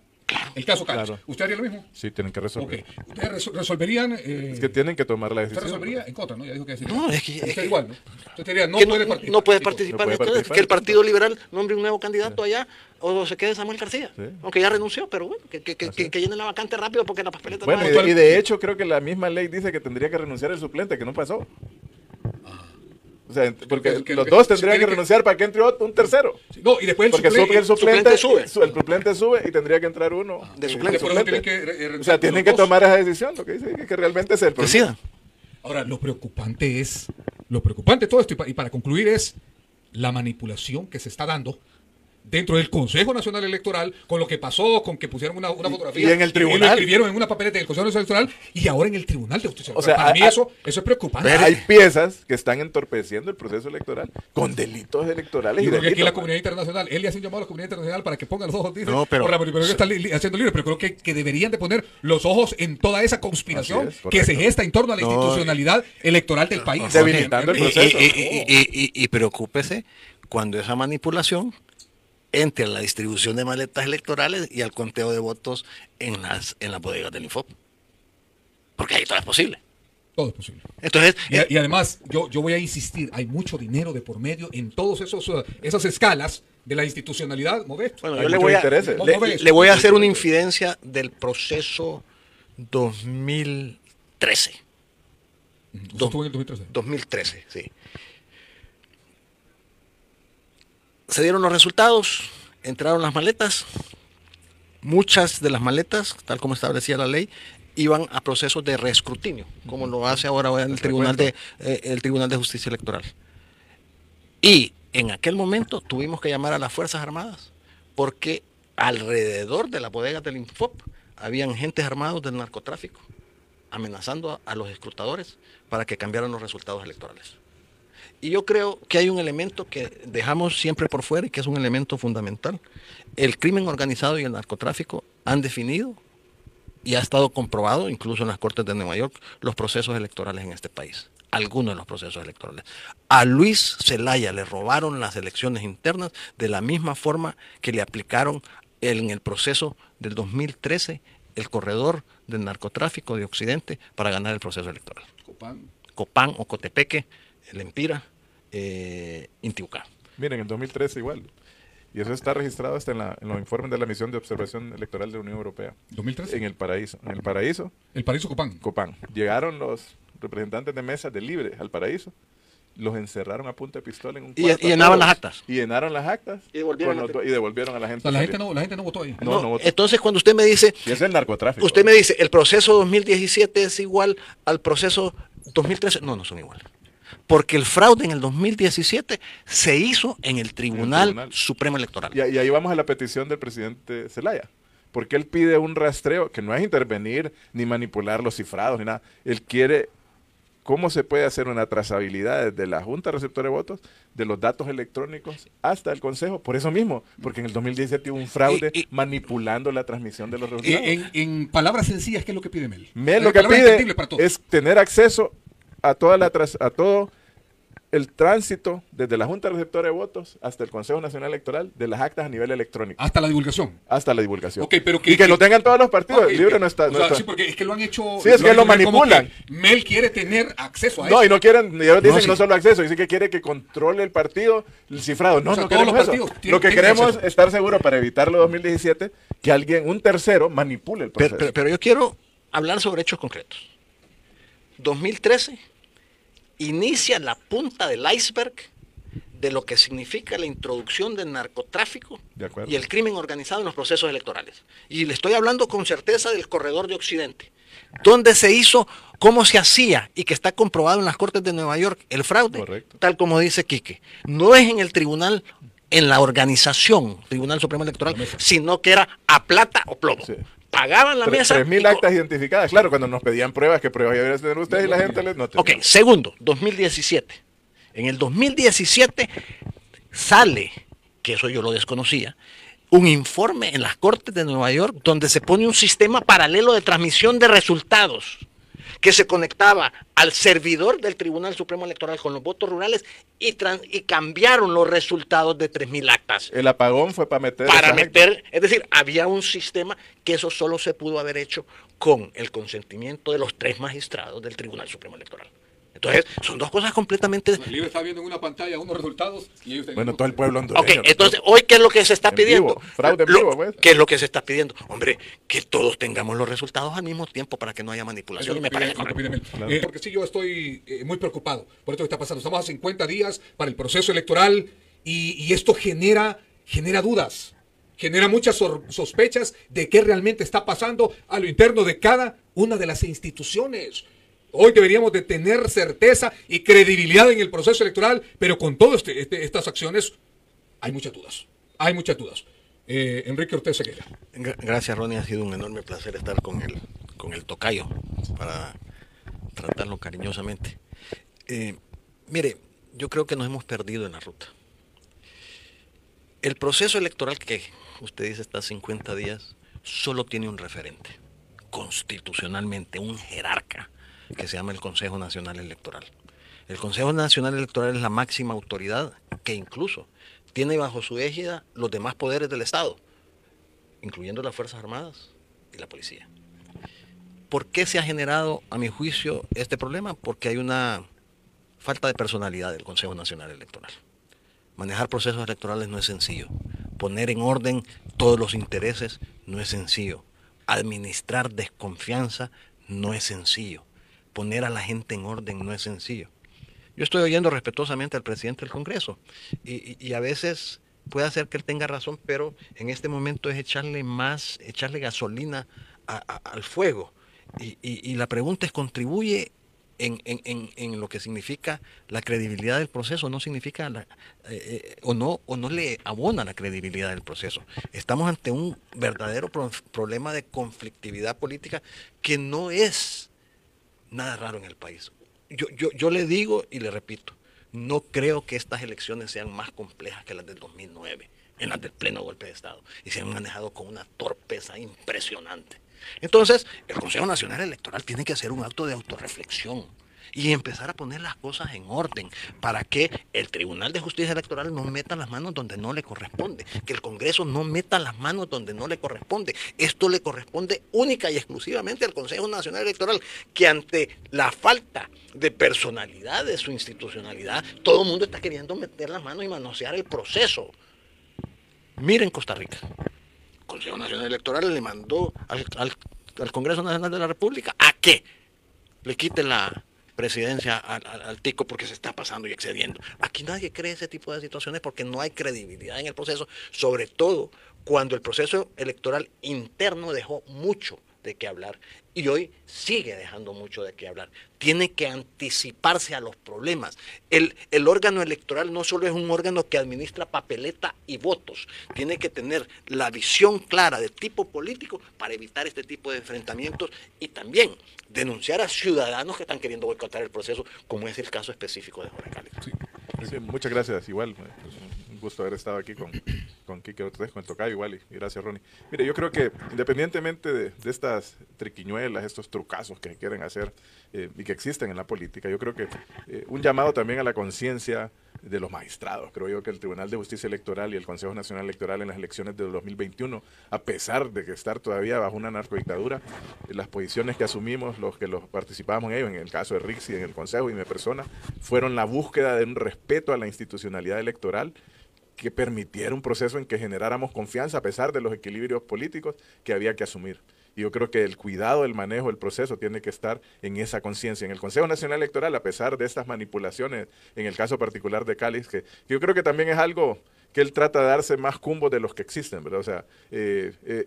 el caso Calix. Claro. ¿Usted haría lo mismo? Sí, tienen que resolver. Okay. ¿Ustedes resolverían? Es que tienen que tomar la decisión. ¿Usted resolvería en contra, no? Ya dijo que decir. No, es que... Usted igual, ¿no? Usted diría, no puede participar. Que el Partido Liberal nombre un nuevo candidato allá o se quede Samuel García. Sí. Aunque ya renunció, pero bueno, que llenen la vacante rápido porque la papeleta... Bueno, y de hecho creo que la misma ley dice que tendría que renunciar el suplente, que no pasó. O sea, porque los dos tendrían que renunciar para que entre un tercero. No, y después el suplente sube y tendría que entrar uno. De suplente. O sea, tienen que tomar esa decisión, lo que dice que realmente es el problema. Decida. Ahora, lo preocupante de todo esto, y para concluir, es la manipulación que se está dando dentro del Consejo Nacional Electoral, con lo que pasó, con que pusieron una fotografía y en el tribunal, y lo escribieron en una papeleta del Consejo Nacional Electoral y ahora en el Tribunal de Justicia. O sea, para mí eso es preocupante. Hay piezas que están entorpeciendo el proceso electoral con delitos electorales. Yo creo que aquí la comunidad internacional, él le hace un llamado a la comunidad internacional para que ponga los ojos, dice, no, pero por la manipulación que está haciendo libre, pero creo que deberían de poner los ojos en toda esa conspiración que se gesta en torno a la institucionalidad electoral del país. Debilitando el proceso. Y preocúpese cuando esa manipulación entre la distribución de maletas electorales y al conteo de votos en las bodegas del Infop. Porque ahí todo es posible. Todo es posible. Entonces, y además, yo voy a insistir, hay mucho dinero de por medio en todas esas escalas de la institucionalidad, Modesto. Bueno, yo le voy a hacer una infidencia del proceso 2013. ¿Estuvo en el 2013? 2013, sí. Se dieron los resultados, entraron las maletas. Muchas de las maletas, tal como establecía la ley, iban a procesos de reescrutinio, como lo hace ahora el Tribunal de Justicia Electoral. Y en aquel momento tuvimos que llamar a las Fuerzas Armadas, porque alrededor de la bodega del Infop habían agentes armados del narcotráfico, amenazando a los escrutadores para que cambiaran los resultados electorales. Y yo creo que hay un elemento que dejamos siempre por fuera y que es un elemento fundamental. El crimen organizado y el narcotráfico han definido y ha estado comprobado, incluso en las Cortes de Nueva York, los procesos electorales en este país. Algunos de los procesos electorales. A Luis Zelaya le robaron las elecciones internas de la misma forma que le aplicaron en el proceso del 2013 el corredor del narcotráfico de Occidente para ganar el proceso electoral. Copán o Cotepeque, el Empira, Intibucá. Miren, en 2013 igual. Y eso está registrado hasta en los informes de la Misión de Observación Electoral de la Unión Europea. ¿2013? En el Paraíso. En el Paraíso. El Paraíso Copán. Copán. Llegaron los representantes de mesas de Libre al Paraíso. Los encerraron a punta de pistola en un cuarto. Y llenaban las actas. Y llenaron las actas. Y devolvieron a la gente. O sea, la gente no votó ahí. No votó. Entonces, cuando usted me dice... Y es el narcotráfico. Usted me dice, el proceso 2017 es igual al proceso 2013. No son iguales. Porque el fraude en el 2017 se hizo en el Tribunal Supremo Electoral. Y ahí vamos a la petición del presidente Zelaya. Porque él pide un rastreo que no es intervenir ni manipular los cifrados ni nada. Él quiere cómo se puede hacer una trazabilidad desde la Junta Receptora de Votos, de los datos electrónicos hasta el Consejo. Por eso mismo, porque en el 2017 hubo un fraude manipulando la transmisión de los resultados. En palabras sencillas, ¿qué es lo que pide Mel? Mel lo que pide es tener acceso a todo el tránsito desde la Junta Receptora de Votos hasta el Consejo Nacional Electoral de las actas a nivel electrónico. Hasta la divulgación. Hasta la divulgación. Okay, pero y que lo tengan todos los partidos. El libre no está. O sea, sí, porque es que lo han hecho. Sí, es que lo manipulan. Mel quiere tener acceso a eso. No, y no quieren, ellos dicen sí. No solo acceso, dicen que quiere que controle el partido, el cifrado. No, o sea, no queremos eso. Lo que queremos es estar seguros para evitarlo 2017, que alguien, un tercero, manipule el proceso. Pero yo quiero hablar sobre hechos concretos. 2013 inicia la punta del iceberg de lo que significa la introducción del narcotráfico y el crimen organizado en los procesos electorales. Y le estoy hablando con certeza del corredor de Occidente, donde se hizo, cómo se hacía y que está comprobado en las Cortes de Nueva York el fraude. Correcto. Tal como dice Quique. No es en el tribunal, en la organización, Tribunal Supremo Electoral, sino que era a plata o plomo. Sí. Pagaban la mesa. 3.000 actas identificadas. Claro, cuando nos pedían pruebas, ¿qué pruebas deberían tener ustedes? Y la gente les no tenía. Ok, segundo, 2017. En el 2017 sale, que eso yo lo desconocía, un informe en las Cortes de Nueva York donde se pone un sistema paralelo de transmisión de resultados que se conectaba al servidor del Tribunal Supremo Electoral con los votos rurales y cambiaron los resultados de 3.000 actas. El apagón fue para meter... Es decir, había un sistema que eso solo se pudo haber hecho con el consentimiento de los 3 magistrados del Tribunal Supremo Electoral. Entonces, son dos cosas completamente... El libro está viendo en una pantalla unos resultados y ellos bueno, todo el pueblo hondureño. Ok, entonces, hoy, ¿qué es lo que se está pidiendo? Vivo, fraude en vivo, pues. ¿Qué es lo que se está pidiendo? Hombre, que todos tengamos los resultados al mismo tiempo para que no haya manipulación. Porque sí, yo estoy muy preocupado por esto que está pasando. Estamos a 50 días para el proceso electoral y esto genera dudas. Genera muchas sospechas de qué realmente está pasando a lo interno de cada una de las instituciones. Hoy deberíamos de tener certeza y credibilidad en el proceso electoral, pero con todas estas acciones hay muchas dudas. Hay muchas dudas. Enrique Ortiz Sequeira. Gracias, Ronnie. Ha sido un enorme placer estar con el tocayo para tratarlo cariñosamente. Mire, yo creo que nos hemos perdido en la ruta. El proceso electoral que usted dice está a 50 días solo tiene un referente, constitucionalmente, un jerarca, que se llama el Consejo Nacional Electoral. El Consejo Nacional Electoral es la máxima autoridad que incluso tiene bajo su égida los demás poderes del Estado, incluyendo las Fuerzas Armadas y la Policía. ¿Por qué se ha generado, a mi juicio, este problema? Porque hay una falta de personalidad del Consejo Nacional Electoral. Manejar procesos electorales no es sencillo. Poner en orden todos los intereses no es sencillo. Administrar desconfianza no es sencillo. Poner a la gente en orden no es sencillo. Yo estoy oyendo respetuosamente al presidente del Congreso y a veces puede ser que él tenga razón, pero en este momento es echarle gasolina al fuego. Y la pregunta es, ¿contribuye en lo que significa la credibilidad del proceso? ¿No significa o no le abona la credibilidad del proceso? Estamos ante un verdadero problema de conflictividad política que no es nada raro en el país. Yo le digo y le repito, no creo que estas elecciones sean más complejas que las del 2009, en las del pleno golpe de Estado, y se han manejado con una torpeza impresionante. Entonces, el Consejo Nacional Electoral tiene que hacer un acto de autorreflexión y empezar a poner las cosas en orden para que el Tribunal de Justicia Electoral no meta las manos donde no le corresponde, que el Congreso no meta las manos donde no le corresponde. Esto le corresponde única y exclusivamente al Consejo Nacional Electoral, que ante la falta de personalidad de su institucionalidad, todo el mundo está queriendo meter las manos y manosear el proceso. Miren Costa Rica. El Consejo Nacional Electoral le mandó al Congreso Nacional de la República a que le quiten la presidencia al tico porque se está pasando y excediendo. Aquí nadie cree ese tipo de situaciones porque no hay credibilidad en el proceso, sobre todo cuando el proceso electoral interno dejó mucho de qué hablar y hoy sigue dejando mucho de qué hablar. Tiene que anticiparse a los problemas. El órgano electoral no solo es un órgano que administra papeleta y votos, tiene que tener la visión clara de tipo político para evitar este tipo de enfrentamientos y también denunciar a ciudadanos que están queriendo boicotar el proceso, como es el caso específico de Jorge Cáliz. Sí, muchas gracias, igual. un gusto haber estado aquí con Quique Ortiz, con el tocayo igual, y gracias, Ronnie. Mire, yo creo que independientemente de estas triquiñuelas, estos trucazos que quieren hacer y que existen en la política, yo creo que un llamado también a la conciencia de los magistrados. Creo yo que el Tribunal de Justicia Electoral y el Consejo Nacional Electoral en las elecciones de 2021, a pesar de que estar todavía bajo una narcodictadura, las posiciones que asumimos, los que participamos en ello, en el caso de Rixi, en el Consejo y mi persona, fueron la búsqueda de un respeto a la institucionalidad electoral que permitiera un proceso en que generáramos confianza a pesar de los equilibrios políticos que había que asumir. Y yo creo que el cuidado, el manejo, el proceso tiene que estar en esa conciencia. En el Consejo Nacional Electoral, a pesar de estas manipulaciones, en el caso particular de Cáliz, que yo creo que también es algo que él trata de darse más cumbos de los que existen, ¿verdad? O sea,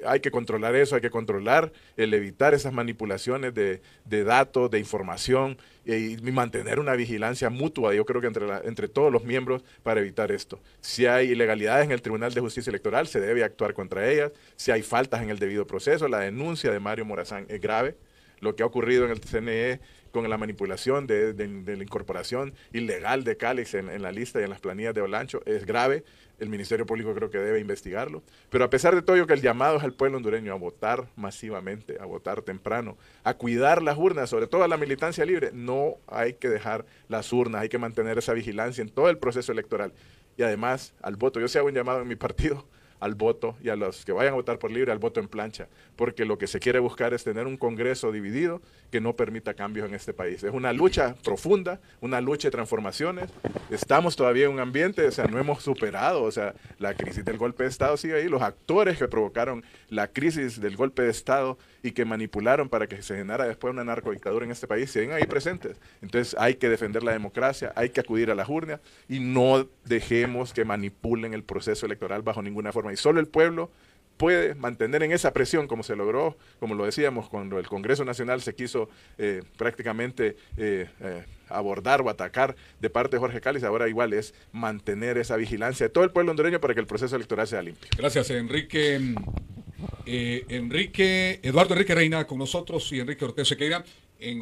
hay que controlar eso, hay que controlar el evitar esas manipulaciones de datos, de información y mantener una vigilancia mutua, yo creo que entre todos los miembros para evitar esto. Si hay ilegalidades en el Tribunal de Justicia Electoral, se debe actuar contra ellas. Si hay faltas en el debido proceso, la denuncia de Mario Morazán es grave. Lo que ha ocurrido en el CNE con la manipulación de la incorporación ilegal de Cáliz en la lista y en las planillas de Olancho es grave. El Ministerio Público creo que debe investigarlo. Pero a pesar de todo, yo que el llamado es al pueblo hondureño a votar masivamente, a votar temprano, a cuidar las urnas, sobre todo a la militancia libre. No hay que dejar las urnas, hay que mantener esa vigilancia en todo el proceso electoral. Y además, al voto. Yo sí hago un llamado en mi partido al voto, y a los que vayan a votar por libre, al voto en plancha, porque lo que se quiere buscar es tener un Congreso dividido que no permita cambios en este país. Es una lucha profunda, una lucha de transformaciones. Estamos todavía en un ambiente, o sea, no hemos superado, o sea, la crisis del golpe de Estado sigue ahí, los actores que provocaron la crisis del golpe de Estado y que manipularon para que se generara después una narcodictadura en este país, siguen ahí presentes. Entonces hay que defender la democracia, hay que acudir a las urnas y no dejemos que manipulen el proceso electoral bajo ninguna forma. Y solo el pueblo puede mantener en esa presión, como se logró, como lo decíamos, cuando el Congreso Nacional se quiso prácticamente abordar o atacar de parte de Jorge Cáliz. Ahora igual es mantener esa vigilancia de todo el pueblo hondureño para que el proceso electoral sea limpio. Gracias, Enrique. Eduardo Enrique Reina con nosotros y Enrique Ortez Sequeira. En